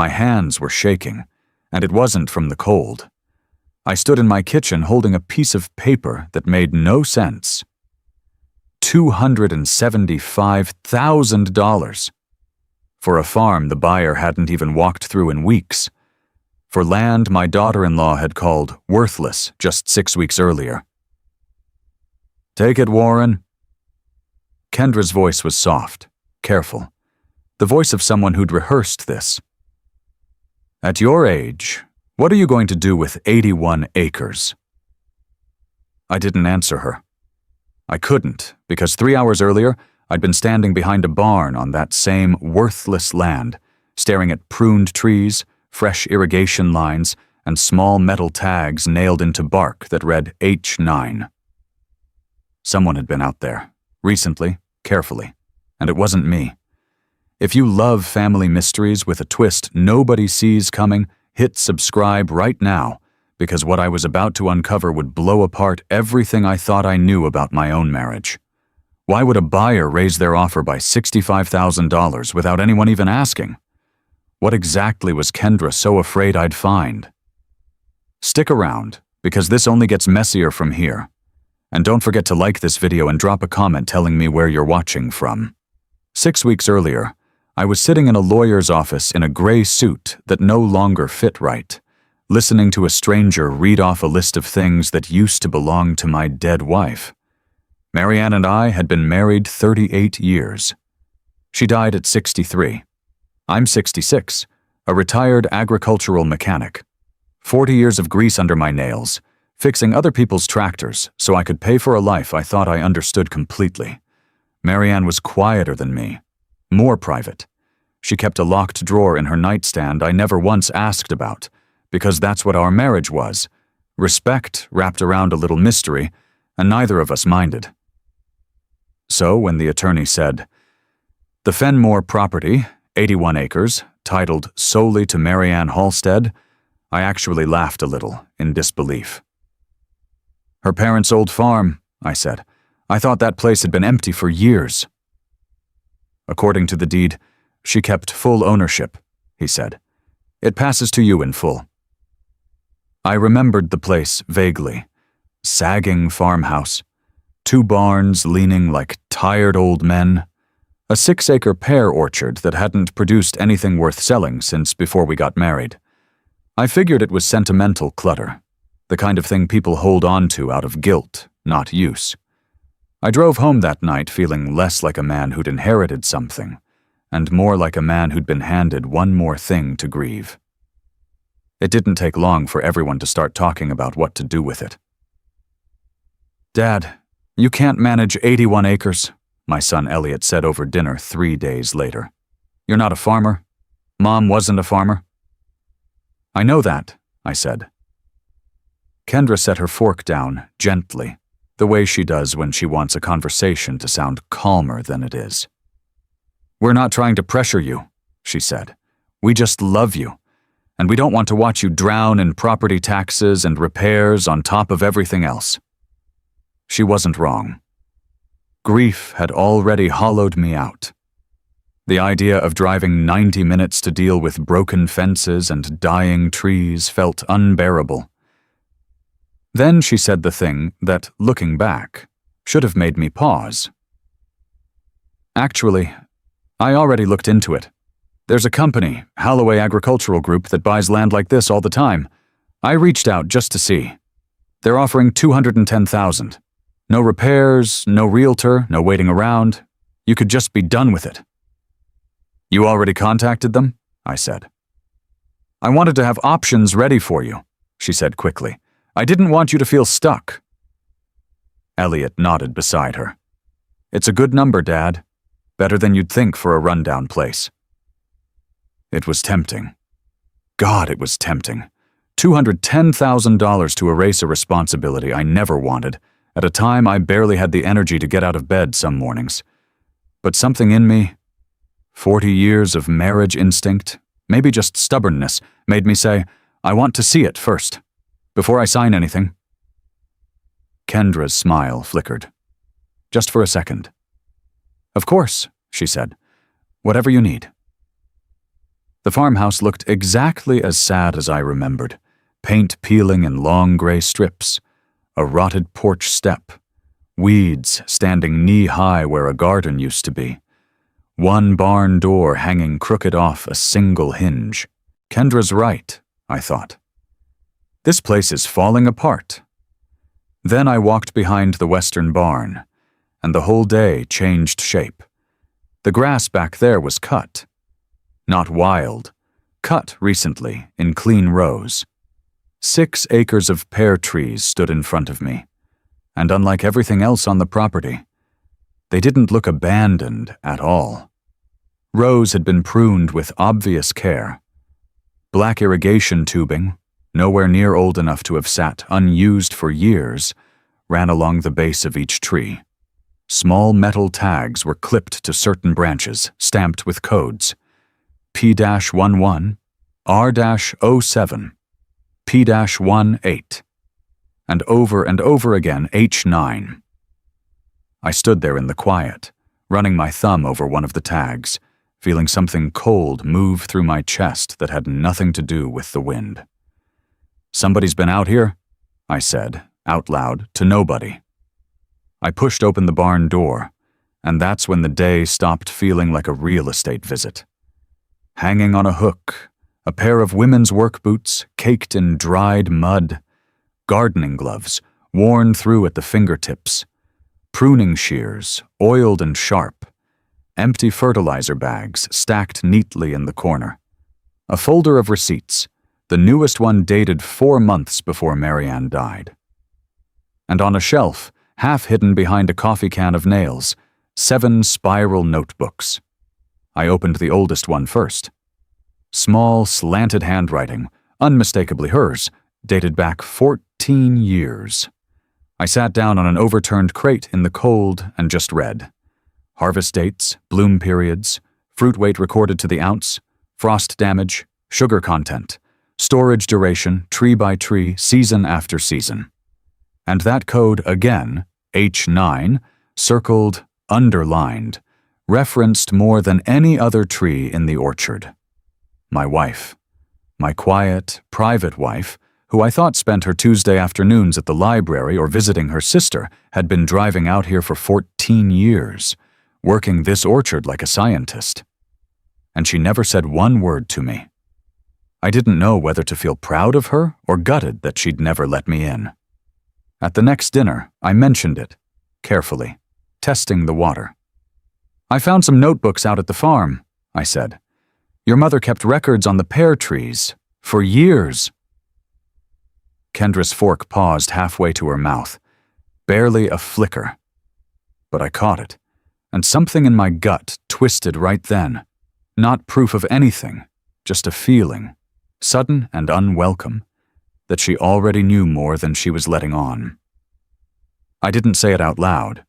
My hands were shaking, and it wasn't from the cold. I stood in my kitchen holding a piece of paper that made no sense. $275,000. For a farm the buyer hadn't even walked through in weeks. For land my daughter-in-law had called worthless just 6 weeks earlier. "Take it, Warren." Kendra's voice was soft, careful, the voice of someone who'd rehearsed this. "At your age, what are you going to do with 81 acres? I didn't answer her. I couldn't, because 3 hours earlier, I'd been standing behind a barn on that same worthless land, staring at pruned trees, fresh irrigation lines, and small metal tags nailed into bark that read H-9. Someone had been out there, recently, carefully, and it wasn't me. If you love family mysteries with a twist nobody sees coming, hit subscribe right now, because what I was about to uncover would blow apart everything I thought I knew about my own marriage. Why would a buyer raise their offer by $65,000 without anyone even asking? What exactly was Kendra so afraid I'd find? Stick around, because this only gets messier from here. And don't forget to like this video and drop a comment telling me where you're watching from. 6 weeks earlier, I was sitting in a lawyer's office in a gray suit that no longer fit right, listening to a stranger read off a list of things that used to belong to my dead wife. Marianne and I had been married 38 years. She died at 63. I'm 66, a retired agricultural mechanic. 40 years of grease under my nails, fixing other people's tractors so I could pay for a life I thought I understood completely. Marianne was quieter than me, more private. She kept a locked drawer in her nightstand I never once asked about, because that's what our marriage was. Respect wrapped around a little mystery, and neither of us minded. So when the attorney said, "The Fenmore property, 81 acres, titled solely to Marianne Halstead," I actually laughed a little, in disbelief. "Her parents' old farm," I said. "I thought that place had been empty for years." "According to the deed, she kept full ownership," he said. "It passes to you in full." I remembered the place vaguely. Sagging farmhouse, 2 barns leaning like tired old men, a 6-acre pear orchard that hadn't produced anything worth selling since before we got married. I figured it was sentimental clutter, the kind of thing people hold on to out of guilt, not use. I drove home that night feeling less like a man who'd inherited something, and more like a man who'd been handed one more thing to grieve. It didn't take long for everyone to start talking about what to do with it. "Dad, you can't manage 81 acres, my son Elliot said over dinner 3 days later. "You're not a farmer. Mom wasn't a farmer." "I know that," I said. Kendra set her fork down, gently, the way she does when she wants a conversation to sound calmer than it is. "We're not trying to pressure you," she said. "We just love you, and we don't want to watch you drown in property taxes and repairs on top of everything else." She wasn't wrong. Grief had already hollowed me out. The idea of driving 90 minutes to deal with broken fences and dying trees felt unbearable. Then she said the thing that, looking back, should have made me pause. "Actually, I already looked into it. There's a company, Holloway Agricultural Group, that buys land like this all the time. I reached out just to see. They're offering $210,000. No repairs, no realtor, no waiting around. You could just be done with it." "You already contacted them?" I said. "I wanted to have options ready for you," she said quickly. "I didn't want you to feel stuck." Elliot nodded beside her. "It's a good number, Dad. Better than you'd think for a rundown place." It was tempting. God, it was tempting. $210,000 to erase a responsibility I never wanted, at a time I barely had the energy to get out of bed some mornings. But something in me, 40 years of marriage instinct, maybe just stubbornness, made me say, "I want to see it first, before I sign anything." Kendra's smile flickered. Just for a second. "Of course," she said. "Whatever you need." The farmhouse looked exactly as sad as I remembered, paint peeling in long gray strips, a rotted porch step, weeds standing knee-high where a garden used to be, one barn door hanging crooked off a single hinge. Kendra's right, I thought. This place is falling apart. Then I walked behind the western barn, and the whole day changed shape. The grass back there was cut. Not wild, cut recently in clean rows. 6 acres of pear trees stood in front of me, and unlike everything else on the property, they didn't look abandoned at all. Rows had been pruned with obvious care. Black irrigation tubing, nowhere near old enough to have sat unused for years, ran along the base of each tree. Small metal tags were clipped to certain branches, stamped with codes. P-11, R-07, P-18, and over again H-9. I stood there in the quiet, running my thumb over one of the tags, feeling something cold move through my chest that had nothing to do with the wind. "Somebody's been out here?" I said, out loud, to nobody. I pushed open the barn door, and that's when the day stopped feeling like a real estate visit. Hanging on a hook, a pair of women's work boots caked in dried mud, gardening gloves worn through at the fingertips, pruning shears oiled and sharp, empty fertilizer bags stacked neatly in the corner, a folder of receipts, the newest one dated 4 months before Marianne died. And on a shelf, half hidden behind a coffee can of nails, 7 spiral notebooks. I opened the oldest one first. Small, slanted handwriting, unmistakably hers, dated back 14 years. I sat down on an overturned crate in the cold and just read. Harvest dates, bloom periods, fruit weight recorded to the ounce, frost damage, sugar content, storage duration, tree by tree, season after season. And that code again, H-9, circled, underlined, referenced more than any other tree in the orchard. My wife. My quiet, private wife, who I thought spent her Tuesday afternoons at the library or visiting her sister, had been driving out here for 14 years, working this orchard like a scientist. And she never said one word to me. I didn't know whether to feel proud of her or gutted that she'd never let me in. At the next dinner, I mentioned it, carefully, testing the water. "I found some notebooks out at the farm," I said. "Your mother kept records on the pear trees, for years." Kendra's fork paused halfway to her mouth, barely a flicker. But I caught it, and something in my gut twisted right then. Not proof of anything, just a feeling, sudden and unwelcome, that she already knew more than she was letting on. I didn't say it out loud.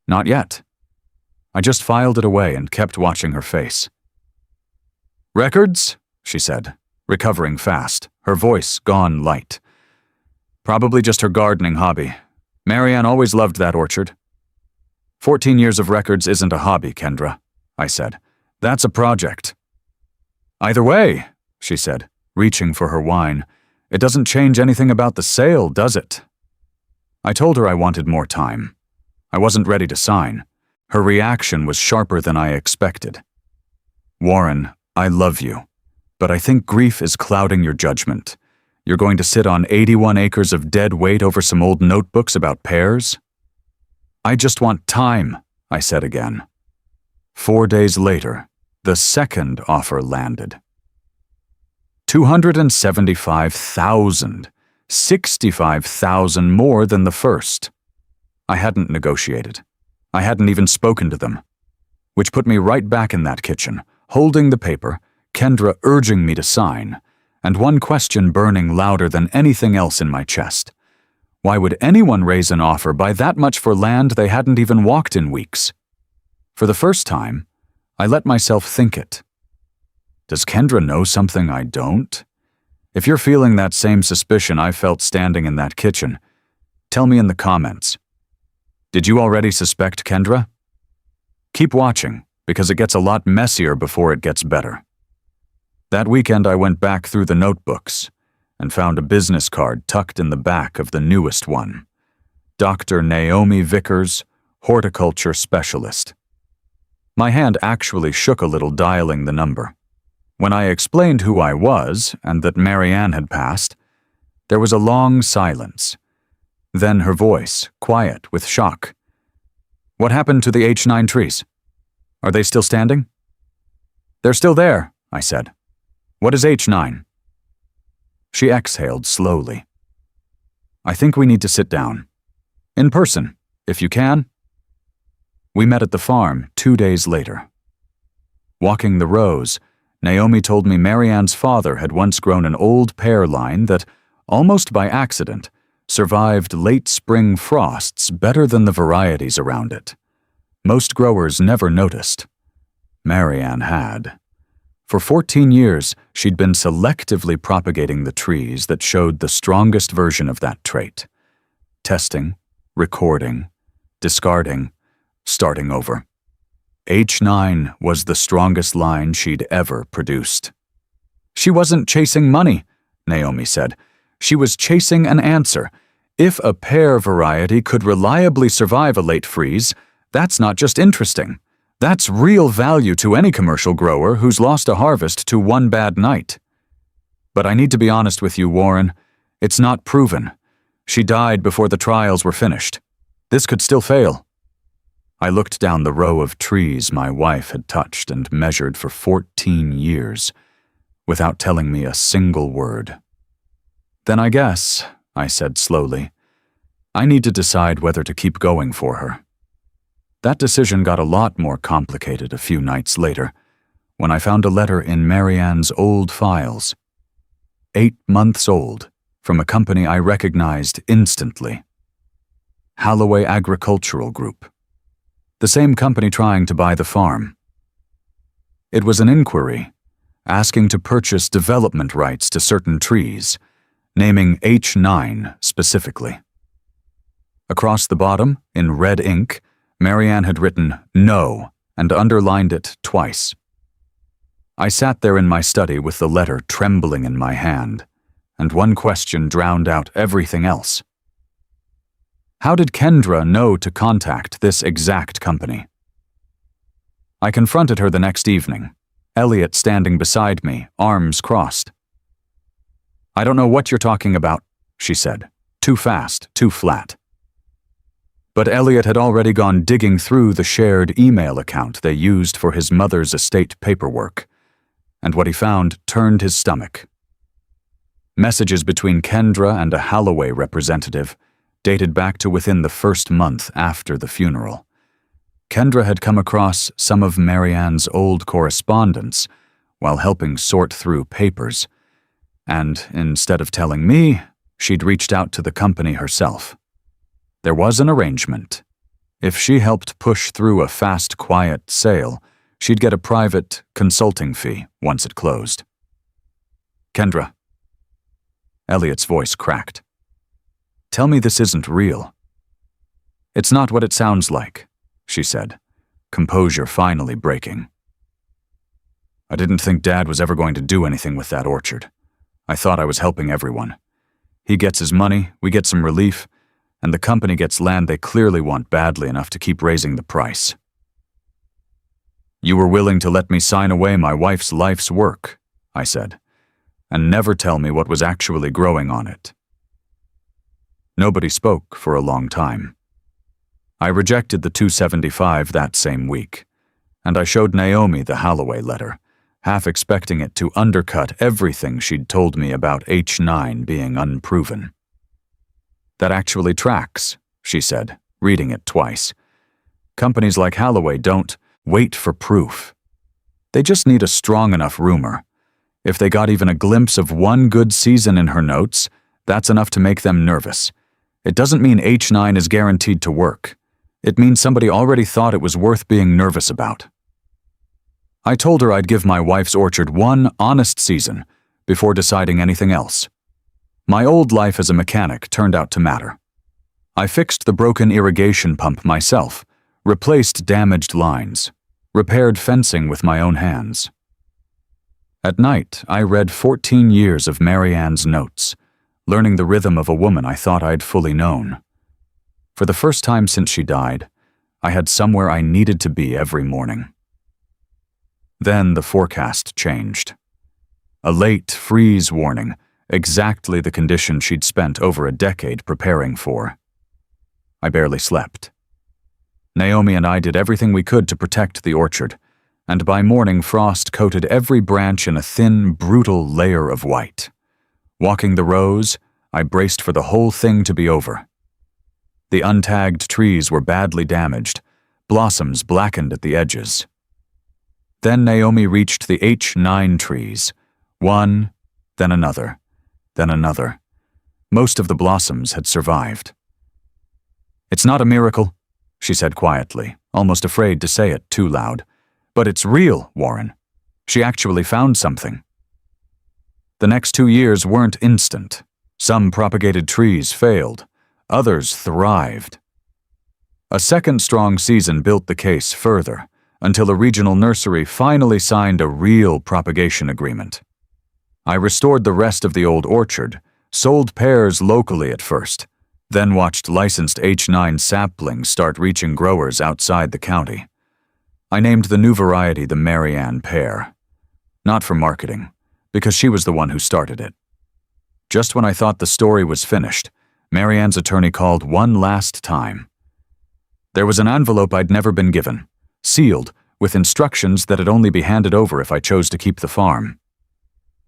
Not yet. I just filed it away and kept watching her face. "Records?" she said, recovering fast, her voice gone light. "Probably just her gardening hobby. Marianne always loved that orchard." 14 years of records isn't a hobby, Kendra," I said. "That's a project." "Either way," she said, reaching for her wine, "it doesn't change anything about the sale, does it?" I told her I wanted more time. I wasn't ready to sign. Her reaction was sharper than I expected. "Warren, I love you, but I think grief is clouding your judgment. You're going to sit on 81 acres of dead weight over some old notebooks about pears?" "I just want time," I said again. 4 days later, the second offer landed. 275,000, 65,000 more than the first. I hadn't negotiated. I hadn't even spoken to them. Which put me right back in that kitchen, holding the paper, Kendra urging me to sign, and one question burning louder than anything else in my chest. Why would anyone raise an offer by that much for land they hadn't even walked in weeks? For the first time, I let myself think it. Does Kendra know something I don't? If you're feeling that same suspicion I felt standing in that kitchen, tell me in the comments. Did you already suspect Kendra? Keep watching, because it gets a lot messier before it gets better. That weekend I went back through the notebooks and found a business card tucked in the back of the newest one. Dr. Naomi Vickers, horticulture specialist. My hand actually shook a little dialing the number. When I explained who I was and that Marianne had passed, there was a long silence. Then her voice, quiet with shock. "What happened to the H-9 trees? Are they still standing?" "They're still there," I said. "What is H-9? She exhaled slowly. "I think we need to sit down. In person, if you can." We met at the farm 2 days later. Walking the rows, Naomi told me Marianne's father had once grown an old pear line that, almost by accident, survived late spring frosts better than the varieties around it. Most growers never noticed. Marianne had. For 14 years, she'd been selectively propagating the trees that showed the strongest version of that trait. Testing, recording, discarding, starting over. H-9 was the strongest line she'd ever produced. "She wasn't chasing money," Naomi said. "She was chasing an answer. If a pear variety could reliably survive a late freeze, that's not just interesting. That's real value to any commercial grower who's lost a harvest to one bad night. But I need to be honest with you, Warren. It's not proven. She died before the trials were finished. This could still fail." I looked down the row of trees my wife had touched and measured for 14 years, without telling me a single word. "Then I guess," I said slowly, "I need to decide whether to keep going for her." That decision got a lot more complicated a few nights later, when I found a letter in Marianne's old files. 8 months old, from a company I recognized instantly. Halloway Agricultural Group. The same company trying to buy the farm. It was an inquiry, asking to purchase development rights to certain trees, naming H-9 specifically. Across the bottom, in red ink, Marianne had written "No" and underlined it twice. I sat there in my study with the letter trembling in my hand, and one question drowned out everything else. How did Kendra know to contact this exact company? I confronted her the next evening, Elliot standing beside me, arms crossed. "I don't know what you're talking about," she said. "Too fast, too flat." But Elliot had already gone digging through the shared email account they used for his mother's estate paperwork, and what he found turned his stomach. Messages between Kendra and a Halloway representative dated back to within the first month after the funeral. Kendra had come across some of Marianne's old correspondence while helping sort through papers, and instead of telling me, she'd reached out to the company herself. There was an arrangement. If she helped push through a fast, quiet sale, she'd get a private consulting fee once it closed. "Kendra." Elliot's voice cracked. "Tell me this isn't real." "It's not what it sounds like," she said, composure finally breaking. "I didn't think Dad was ever going to do anything with that orchard. I thought I was helping everyone. He gets his money, we get some relief, and the company gets land they clearly want badly enough to keep raising the price." "You were willing to let me sign away my wife's life's work," I said, "and never tell me what was actually growing on it." Nobody spoke for a long time. I rejected the $275 that same week, and I showed Naomi the Halloway letter, half expecting it to undercut everything she'd told me about H-9 being unproven. "That actually tracks," she said, reading it twice. "Companies like Halloway don't wait for proof. They just need a strong enough rumor. If they got even a glimpse of one good season in her notes, that's enough to make them nervous. It doesn't mean H-9 is guaranteed to work. It means somebody already thought it was worth being nervous about." I told her I'd give my wife's orchard one honest season before deciding anything else. My old life as a mechanic turned out to matter. I fixed the broken irrigation pump myself, replaced damaged lines, repaired fencing with my own hands. At night, I read 14 years of Marianne's notes, learning the rhythm of a woman I thought I'd fully known. For the first time since she died, I had somewhere I needed to be every morning. Then the forecast changed. A late freeze warning, exactly the condition she'd spent over a decade preparing for. I barely slept. Naomi and I did everything we could to protect the orchard, and by morning frost coated every branch in a thin, brutal layer of white. Walking the rows, I braced for the whole thing to be over. The untagged trees were badly damaged, blossoms blackened at the edges. Then Naomi reached the H-9 trees, one, then another, then another. Most of the blossoms had survived. "It's not a miracle," she said quietly, almost afraid to say it too loud. "But it's real, Warren. She actually found something." The next 2 years weren't instant. Some propagated trees failed. Others thrived. A second strong season built the case further, until a regional nursery finally signed a real propagation agreement. I restored the rest of the old orchard, sold pears locally at first, then watched licensed H-9 saplings start reaching growers outside the county. I named the new variety the Marianne pear. Not for marketing, because she was the one who started it. Just when I thought the story was finished, Marianne's attorney called one last time. There was an envelope I'd never been given, sealed, with instructions that it'd only be handed over if I chose to keep the farm.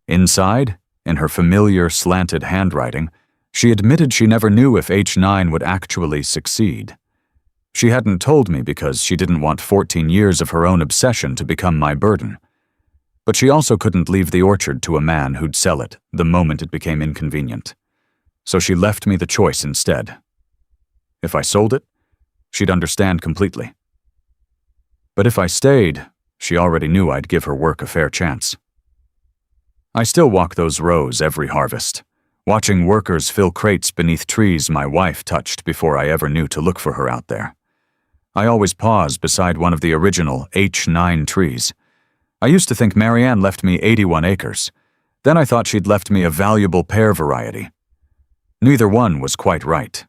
Inside, in her familiar slanted handwriting, she admitted she never knew if H-9 would actually succeed. She hadn't told me because she didn't want 14 years of her own obsession to become my burden. But she also couldn't leave the orchard to a man who'd sell it the moment it became inconvenient. So she left me the choice instead. If I sold it, she'd understand completely. But if I stayed, she already knew I'd give her work a fair chance. I still walk those rows every harvest, watching workers fill crates beneath trees my wife touched before I ever knew to look for her out there. I always pause beside one of the original H-9 trees. I used to think Marianne left me 81 acres. Then I thought she'd left me a valuable pear variety. Neither one was quite right.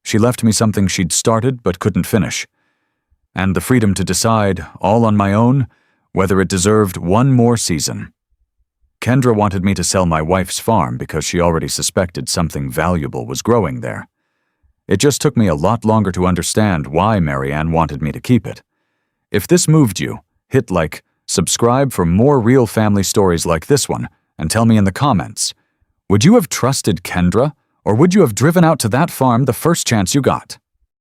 She left me something she'd started but couldn't finish, and the freedom to decide, all on my own, whether it deserved one more season. Kendra wanted me to sell my wife's farm because she already suspected something valuable was growing there. It just took me a lot longer to understand why Marianne wanted me to keep it. If this moved you, hit like, subscribe for more real family stories like this one, and tell me in the comments, would you have trusted Kendra, or would you have driven out to that farm the first chance you got?